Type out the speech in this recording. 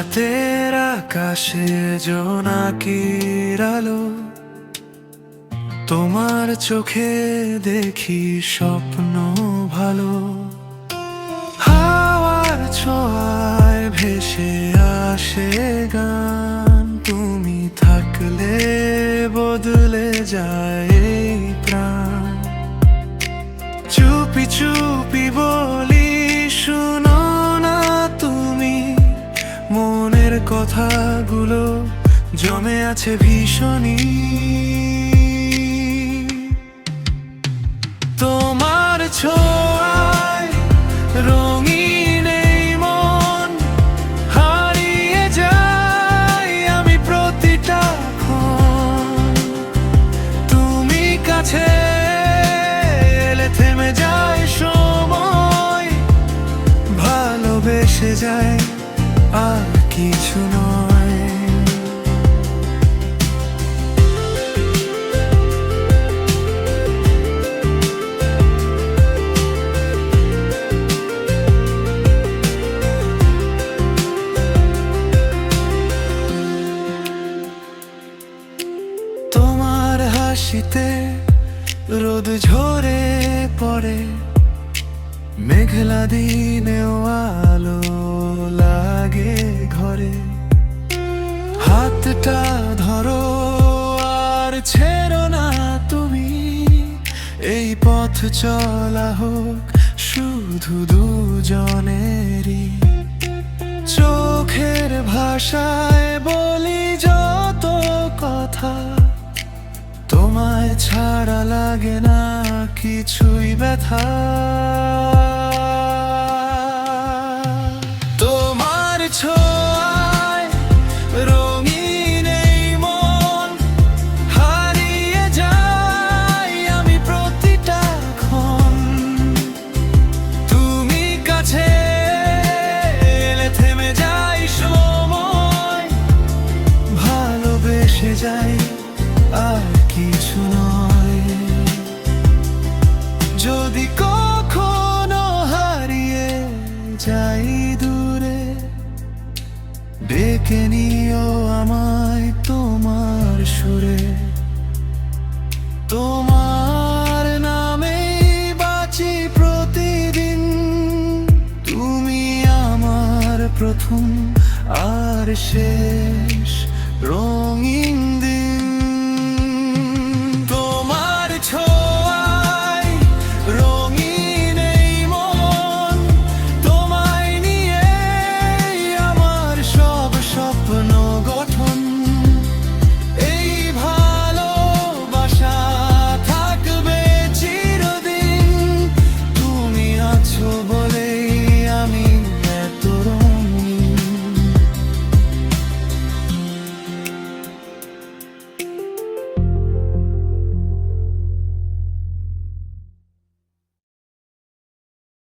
রাতের আকাশে জোনাকির আলো, তোমার চোখে দেখি স্বপ্ন ভালো। হাওয়ার ছোঁয়ায় ভেসে আসে গান, তুমি থাকলে বদলে যায় এই প্রাণ। চুপি চুপি বলি শুনো না তুমি, মনের কথাগুলো জমে আছে ভীষণই। তোমার ছোঁয়ায় রঙিন এই মন, হারিয়ে যাই আমি প্রতিটা ক্ষণ। তুমি কাছে এলে থেমে যায় সময়, ভালোবেসে যায় আর কিছু নয়। তোমার হাসিতে রোদ ঝরে পড়ে, মেঘলা দিনেও আলো লাগে ঘরে। হাতটা ধরো আর ছেড়ো না তুমি, এই পথ চলা হোক শুধু দুজনেরই। চোখের ভাষায় বলি যত কথা, তোমায় ছাড়া লাগে না কিছুই ব্যথা। তোমার ছোঁয়ায় রঙিন এই মন, হারিয়ে যাই আমি প্রতিটা ক্ষণ। তুমি কাছে এলে থেমে যাই সময়, ভালোবেসে যাই আর কিছু নয়। যদি কখনো হারিয়ে যাই দূরে, ডেকে নিও আমায় তোমার সুরে। তোমার নামেই বাঁচি প্রতিদিন, তুমি আমার প্রথম আর শেষ রঙিন